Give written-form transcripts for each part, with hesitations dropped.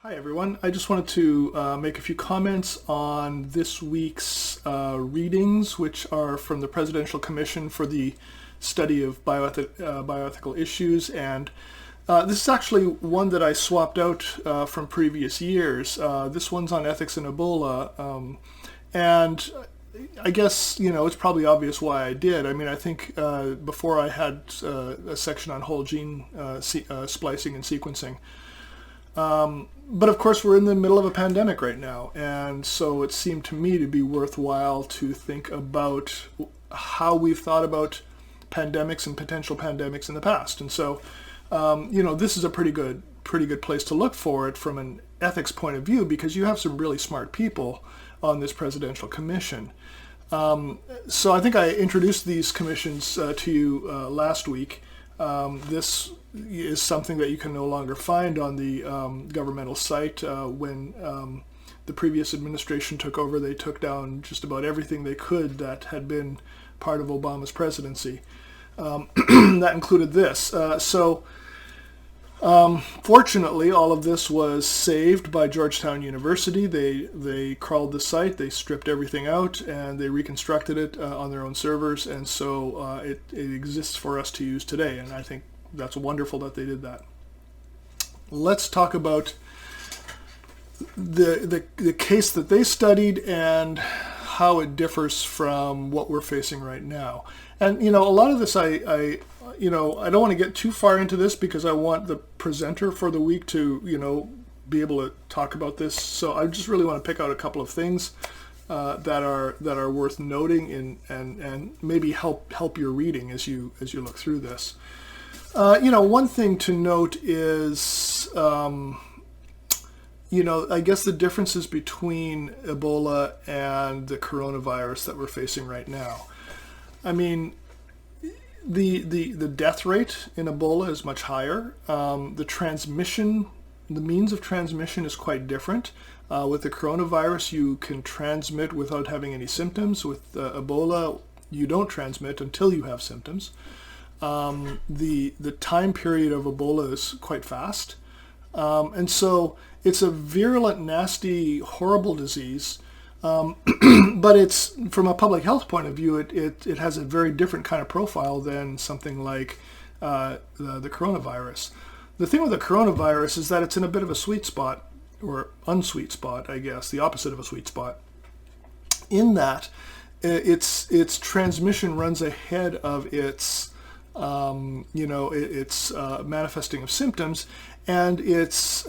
Hi everyone. I just wanted to make a few comments on this week's readings, which are from the Presidential Commission for the Study of Bioethical Issues. And this is actually one that I swapped out from previous years. This one's on ethics and Ebola. And I guess, it's probably obvious why I did. I mean, I think before I had a section on whole gene splicing and sequencing. But of course, we're in the middle of a pandemic right now, and so it seemed to me to be worthwhile to think about how we've thought about pandemics and potential pandemics in the past. And so, this is a pretty good place to look for it from an ethics point of view, because you have some really smart people on this presidential commission. So I think I introduced these commissions to you last week. This is something that you can no longer find on the governmental site. When the previous administration took over, they took down just about everything they could that had been part of Obama's presidency. That included this. Fortunately, all of this was saved by Georgetown University. They crawled the site, they stripped everything out, and they reconstructed it on their own servers, and so it exists for us to use today, and I think that's wonderful that they did that. Let's talk about the case that they studied and how it differs from what we're facing right now. And a lot of this I don't want to get too far into this because I want the presenter for the week to be able to talk about this. So I just really want to pick out a couple of things that are worth noting and maybe help your reading as you look through this. One thing to note is I guess the differences between Ebola and the coronavirus that we're facing right now. I mean, the death rate in Ebola is much higher. The means of transmission is quite different. With the coronavirus, you can transmit without having any symptoms. With Ebola, you don't transmit until you have symptoms. The time period of Ebola is quite fast. And so it's a virulent, nasty, horrible disease. But it's, from a public health point of view, it has a very different kind of profile than something like the coronavirus. The thing with the coronavirus is that it's in a bit of a sweet spot, or unsweet spot, I guess, the opposite of a sweet spot, in that its transmission runs ahead of its manifesting of symptoms, and its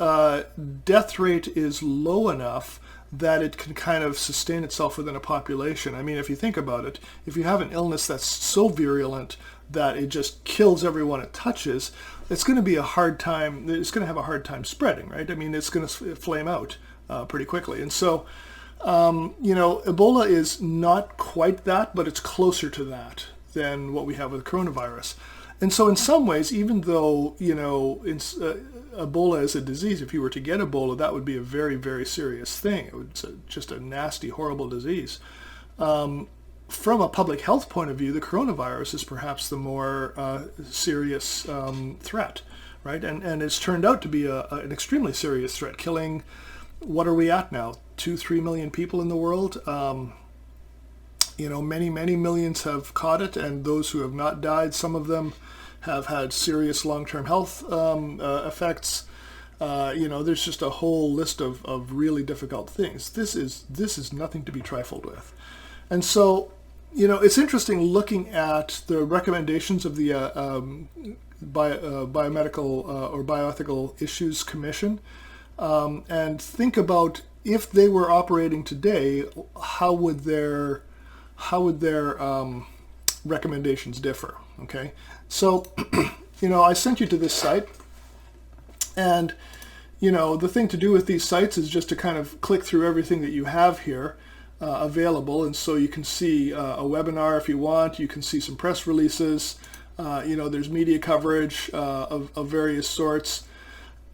death rate is low enough that it can kind of sustain itself within a population. I mean, if you think about it, if you have an illness that's so virulent that it just kills everyone it touches, it's going to have a hard time spreading, right? I mean, it's going to flame out pretty quickly. And so, Ebola is not quite that, but it's closer to that than what we have with coronavirus. And so in some ways, even though, Ebola is a disease, if you were to get Ebola, that would be a very, very serious thing. It's just a nasty, horrible disease. From a public health point of view, the coronavirus is perhaps the more serious threat, right? And it's turned out to be an extremely serious threat, killing, what are we at now, 2-3 million people in the world? Many, many millions have caught it, and those who have not died, some of them have had serious long-term health effects. There's just a whole list of really difficult things. This is nothing to be trifled with. And so, it's interesting looking at the recommendations of the Biomedical or Bioethical Issues Commission, and think about if they were operating today, how would their recommendations differ, okay? So, I sent you to this site, and, the thing to do with these sites is just to kind of click through everything that you have here available, and so you can see a webinar if you want, you can see some press releases, there's media coverage of various sorts,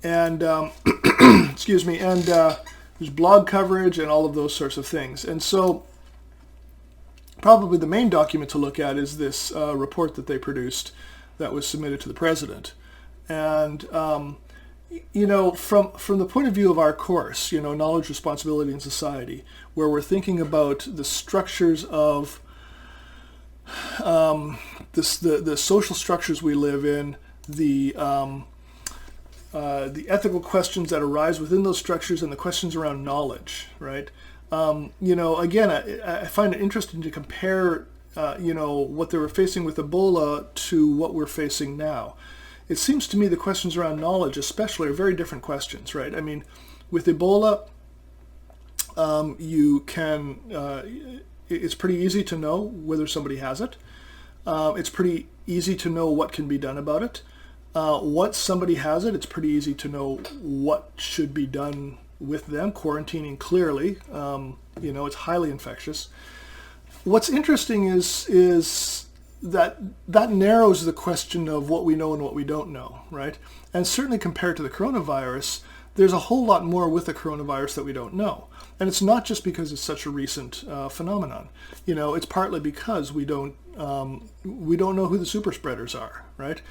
and, excuse me, and there's blog coverage and all of those sorts of things. And so, probably the main document to look at is this report that they produced that was submitted to the president. And from the point of view of our course, knowledge, responsibility, and society, where we're thinking about the structures of the social structures we live in, the ethical questions that arise within those structures, and the questions around knowledge, right? Again, I find it interesting to compare, what they were facing with Ebola to what we're facing now. It seems to me the questions around knowledge especially are very different questions, right? I mean, with Ebola, it's pretty easy to know whether somebody has it. It's pretty easy to know what can be done about it. Once somebody has it, it's pretty easy to know what should be done with them. Quarantining, clearly, it's highly infectious. What's interesting is that narrows the question of what we know and what we don't know, right? And certainly compared to the coronavirus, there's a whole lot more with the coronavirus that we don't know. And it's not just because it's such a recent phenomenon. It's partly because we don't know who the super spreaders are, right?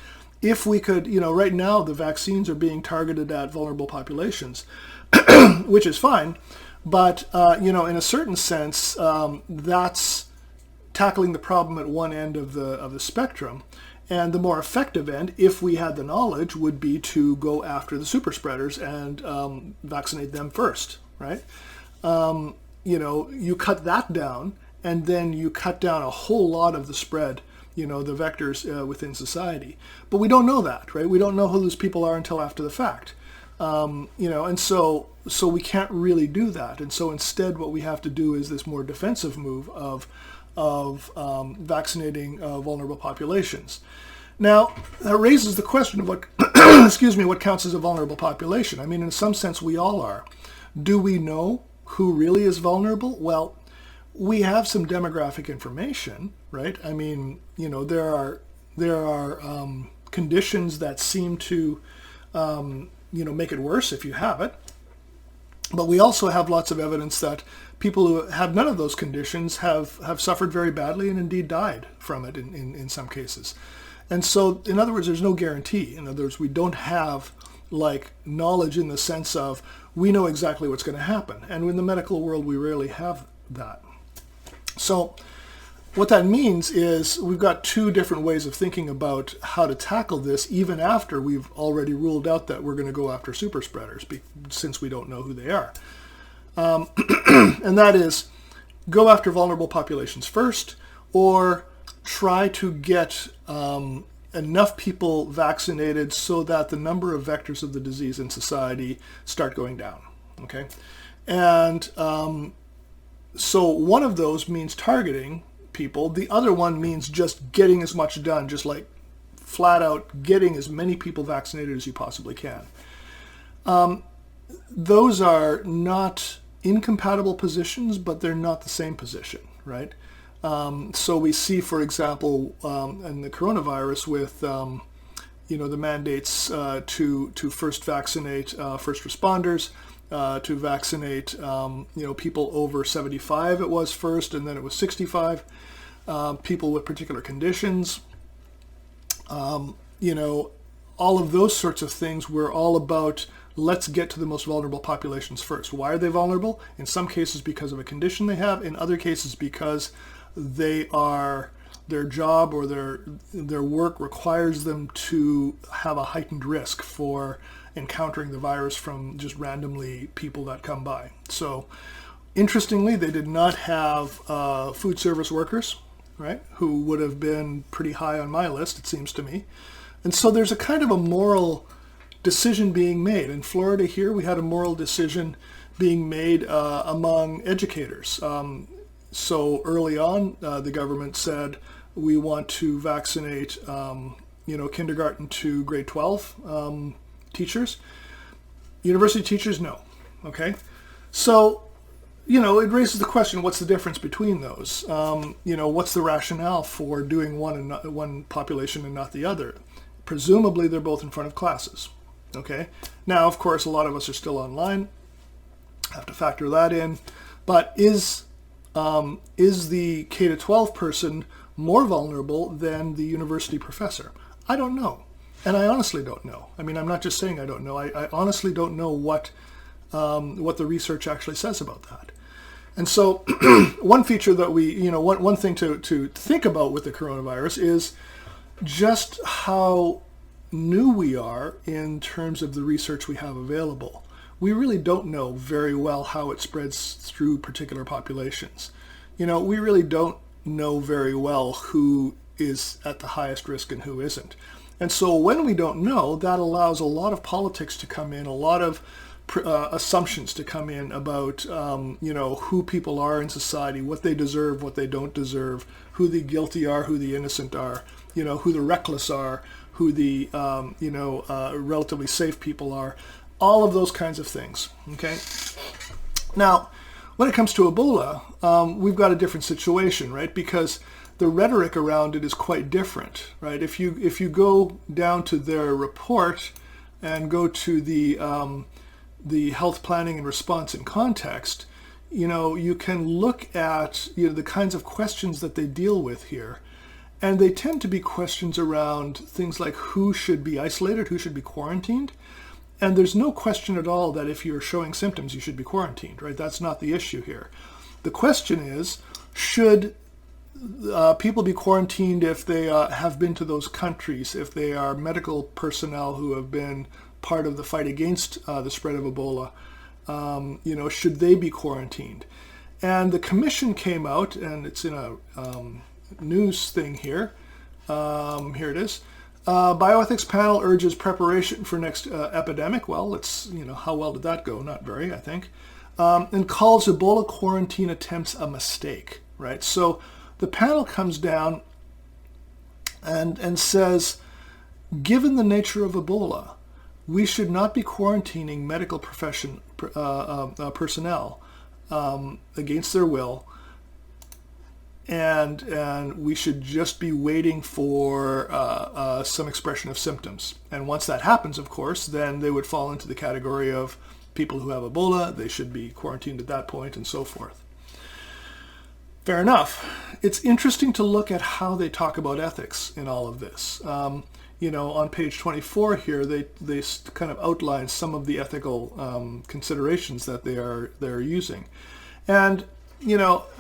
If we could, right now the vaccines are being targeted at vulnerable populations, which is fine, but in a certain sense, that's tackling the problem at one end of the spectrum. And the more effective end, if we had the knowledge, would be to go after the super spreaders and vaccinate them first, right? You cut that down, and then you cut down a whole lot of the spread, the vectors within society. But we don't know that, right? We don't know who those people are until after the fact. And so we can't really do that. And so instead what we have to do is this more defensive move of vaccinating vulnerable populations. Now, that raises the question of what, what counts as a vulnerable population. I mean, in some sense, we all are. Do we know who really is vulnerable? Well, we have some demographic information, right? I mean, there are conditions that seem to, make it worse if you have it. But we also have lots of evidence that people who have none of those conditions have suffered very badly and indeed died from it in some cases. And so, in other words, there's no guarantee. In other words, we don't have knowledge in the sense of we know exactly what's going to happen. And in the medical world, we rarely have that. So what that means is we've got two different ways of thinking about how to tackle this, even after we've already ruled out that we're going to go after super spreaders, since we don't know who they are. And that is go after vulnerable populations first, or try to get enough people vaccinated so that the number of vectors of the disease in society start going down. Okay, and so one of those means targeting people. The other one means just getting as much done, just flat out getting as many people vaccinated as you possibly can. Those are not incompatible positions, but they're not the same position, right? So we see, for example, in the coronavirus with, the mandates to first vaccinate first responders, to vaccinate, people over 75 it was first, and then it was 65, people with particular conditions. All of those sorts of things were all about let's get to the most vulnerable populations first. Why are they vulnerable? In some cases because of a condition they have, in other cases because their job or their work requires them to have a heightened risk for encountering the virus from just randomly people that come by. So interestingly, they did not have food service workers, right, who would have been pretty high on my list, it seems to me. And so there's a kind of a moral decision being made. In Florida here, we had a moral decision being made among educators. So early on, the government said, we want to vaccinate, kindergarten to grade 12 teachers. University teachers, no. Okay? So, it raises the question, what's the difference between those? What's the rationale for doing one population and not the other? Presumably, they're both in front of classes. Okay? Now, of course, a lot of us are still online. Have to factor that in. But is the K-12 person more vulnerable than the university professor? I don't know. And I honestly don't know. I mean, I'm not just saying I don't know. I honestly don't know what the research actually says about that. And so one feature that one thing to think about with the coronavirus is just how new we are in terms of the research we have available. We really don't know very well how it spreads through particular populations. We really don't know very well who is at the highest risk and who isn't. And so when we don't know, that allows a lot of politics to come in, a lot of assumptions to come in about who people are in society, what they deserve, what they don't deserve, who the guilty are, who the innocent are, who the reckless are, who the relatively safe people are, all of those kinds of things. Okay. Now, when it comes to Ebola, we've got a different situation, right? Because the rhetoric around it is quite different, right? If you go down to their report and go to the health planning and response in context, you can look at the kinds of questions that they deal with here, and they tend to be questions around things like who should be isolated, who should be quarantined. And there's no question at all that if you're showing symptoms, you should be quarantined, right? That's not the issue here. The question is, should people be quarantined if they have been to those countries, if they are medical personnel who have been part of the fight against the spread of Ebola? Should they be quarantined? And the commission came out, and it's in a news thing here. Here it is. Bioethics panel urges preparation for next epidemic. Well, how well did that go? Not very, I think. And calls Ebola quarantine attempts a mistake, right? So the panel comes down and says, given the nature of Ebola, we should not be quarantining medical personnel against their will, and we should just be waiting for some expression of symptoms. And once that happens, of course, then they would fall into the category of people who have Ebola. They should be quarantined at that point, and so forth. Fair enough. It's interesting to look at how they talk about ethics in all of this. On page 24 here, they kind of outline some of the ethical considerations that they're using. And, I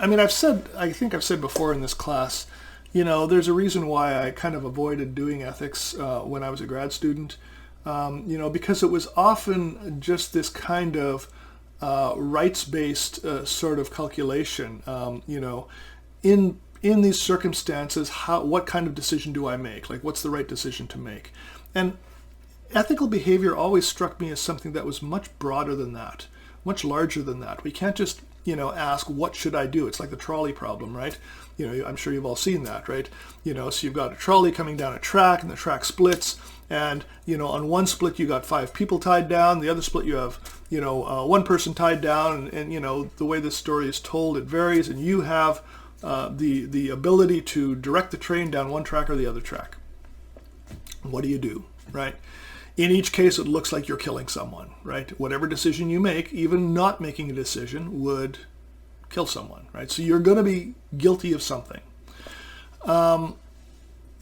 think I've said before in this class, there's a reason why I kind of avoided doing ethics when I was a grad student, because it was often just this kind of rights-based sort of calculation. In these circumstances, what kind of decision do I make? Like, what's the right decision to make? And ethical behavior always struck me as something that was much broader than that, much larger than that. We can't just, ask, what should I do? It's like the trolley problem, right? I'm sure you've all seen that, right? So you've got a trolley coming down a track, and the track splits, and, on one split you got 5 people tied down, the other split you have, one person tied down, and the way this story is told, it varies, and you have the ability to direct the train down one track or the other track. What do you do, right? In each case, it looks like you're killing someone, right? Whatever decision you make, even not making a decision, would kill someone, right? So you're going to be guilty of something. And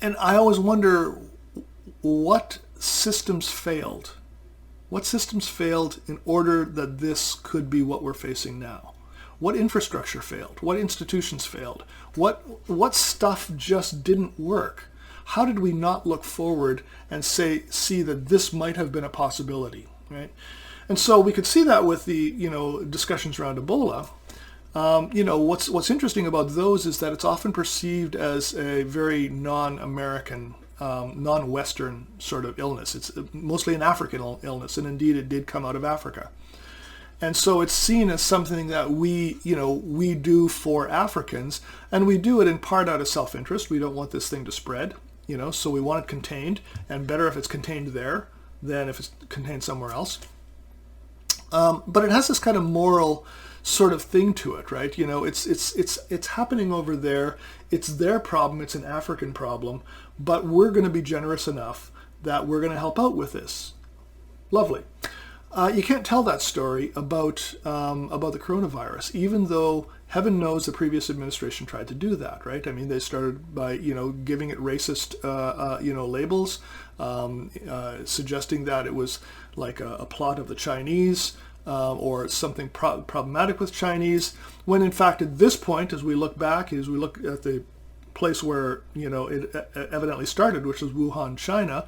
I always wonder what systems failed. What systems failed in order that this could be what we're facing now? What infrastructure failed? What institutions failed? What stuff just didn't work? How did we not look forward and see that this might have been a possibility, right? And so we could see that with the discussions around Ebola. What's interesting about those is that it's often perceived as a very non-American, non-Western sort of illness. It's mostly an African illness, and indeed it did come out of Africa. And so it's seen as something that we do for Africans, and we do it in part out of self-interest. We don't want this thing to spread, so we want it contained, and better if it's contained there than if it's contained somewhere else. But it has this kind of moral sort of thing to it, right? It's happening over there. It's their problem. It's an African problem, but we're going to be generous enough that we're going to help out with this. Lovely. You can't tell that story about the coronavirus, even though Heaven knows the previous administration tried to do that, right? I mean, they started by, giving it racist, labels, suggesting that it was like a plot of the Chinese or something problematic with Chinese, when in fact at this point, as we look back, as we look at the place where, it evidently started, which was Wuhan, China,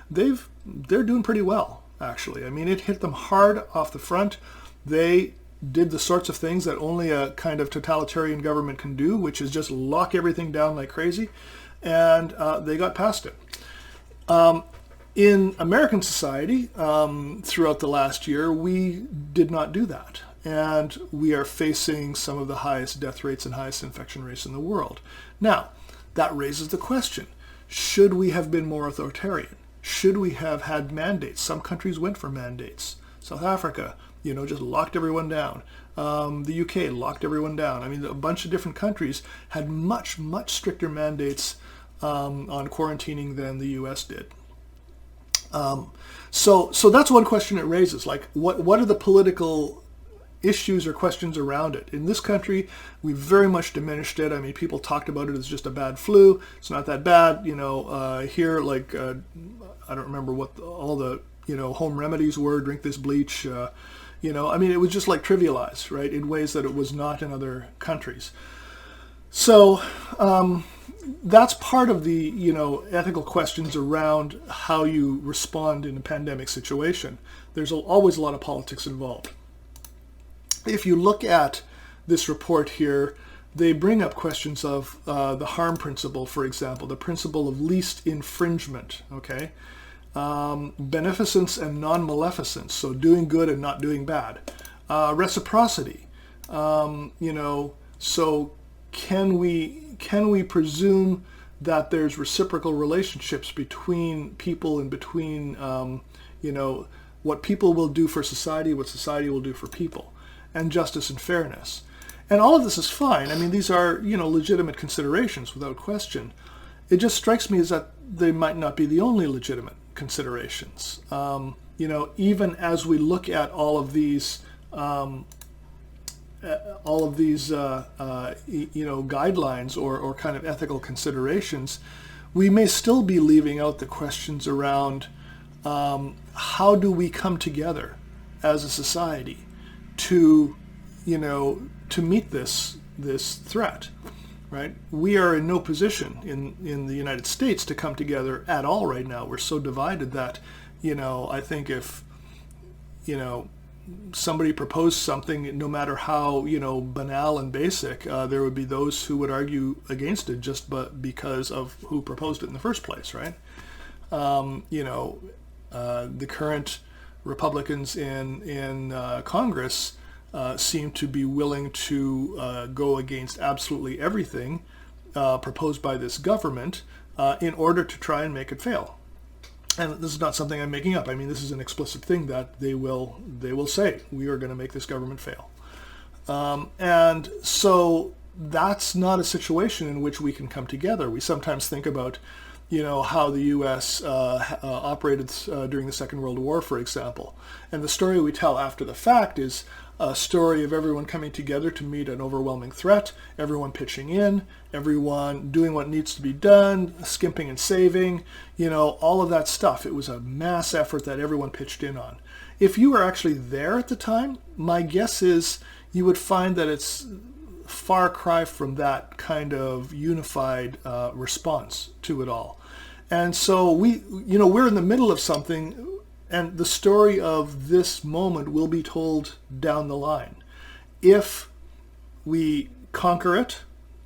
they're doing pretty well, actually. I mean, it hit them hard off the front. They did the sorts of things that only a kind of totalitarian government can do, which is just lock everything down like crazy, and they got past it. In American society, throughout the last year, we did not do that, and we are facing some of the highest death rates and highest infection rates in the world. Now, that raises the question, should we have been more authoritarian? Should we have had mandates? Some countries went for mandates. South Africa, just locked everyone down. The UK locked everyone down. I mean, a bunch of different countries had much, much stricter mandates on quarantining than the US did. So that's one question it raises. Like, what are the political issues or questions around it? In this country, we very much diminished it. I mean, people talked about it as just a bad flu. It's not that bad. Here, like, I don't remember what all the, home remedies were, drink this bleach, I mean, it was just like trivialized, right, in ways that it was not in other countries. So that's part of the, ethical questions around how you respond in a pandemic situation. There's always a lot of politics involved. If you look at this report here, they bring up questions of the harm principle, for example, the principle of least infringement, okay? Beneficence and non-maleficence, so doing good and not doing bad. Reciprocity, so can we presume that there's reciprocal relationships between people and between, what people will do for society, what society will do for people, and justice and fairness. And all of this is fine. I mean, these are, legitimate considerations without question. It just strikes me as that they might not be the only legitimate considerations. Even as we look at all of these guidelines or kind of ethical considerations, we may still be leaving out the questions around how do we come together as a society to meet this threat. Right? We are in no position in the United States to come together at all right now. We're so divided that, I think if, somebody proposed something, no matter how, banal and basic, there would be those who would argue against it just because of who proposed it in the first place, right? The current Republicans in Congress seem to be willing to go against absolutely everything proposed by this government in order to try and make it fail. And this is not something I'm making up. I mean, this is an explicit thing that they will say, we are going to make this government fail. And so that's not a situation in which we can come together. We sometimes think about, how the U.S. Operated during the Second World War, for example. And the story we tell after the fact is a story of everyone coming together to meet an overwhelming threat, everyone pitching in, everyone doing what needs to be done, skimping and saving, all of that stuff. It was a mass effort that everyone pitched in on. If you were actually there at the time, my guess is you would find that it's far cry from that kind of unified response to it all. And so we're in the middle of something, and the story of this moment will be told down the line. If we conquer it,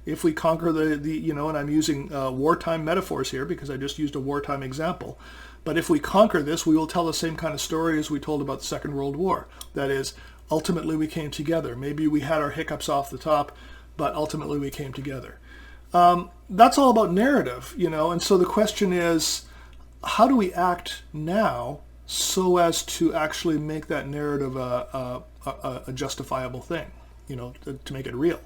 if we conquer the and I'm using wartime metaphors here because I just used a wartime example, but if we conquer this, we will tell the same kind of story as we told about the Second World War. That is, ultimately we came together. Maybe we had our hiccups off the top, but ultimately we came together. That's all about narrative, and so the question is, how do we act now so as to actually make that narrative a justifiable thing, to make it real?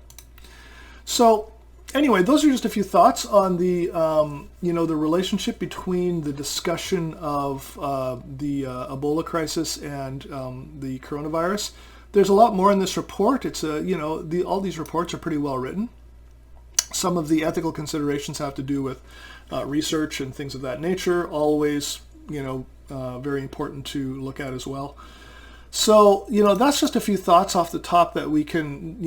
So anyway, those are just a few thoughts on the, the relationship between the discussion of the Ebola crisis and the coronavirus. there's a lot more in this report. It's all these reports are pretty well written. Some of the ethical considerations have to do with research and things of that nature. Always, very important to look at as well. So, that's just a few thoughts off the top that we can,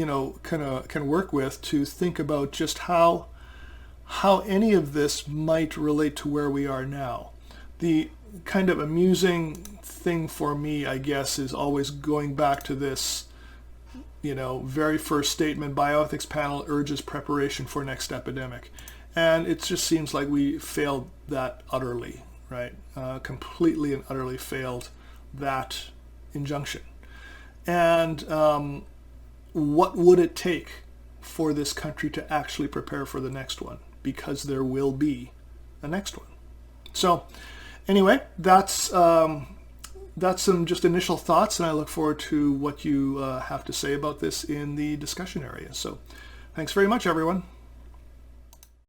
can work with to think about just how any of this might relate to where we are now. The kind of amusing thing for me, I guess, is always going back to this, very first statement: bioethics panel urges preparation for next epidemic. And it just seems like we failed that utterly, right? Completely and utterly failed that injunction. And what would it take for this country to actually prepare for the next one? Because there will be a next one. So anyway, that's some just initial thoughts, and I look forward to what you have to say about this in the discussion area. So thanks very much, everyone.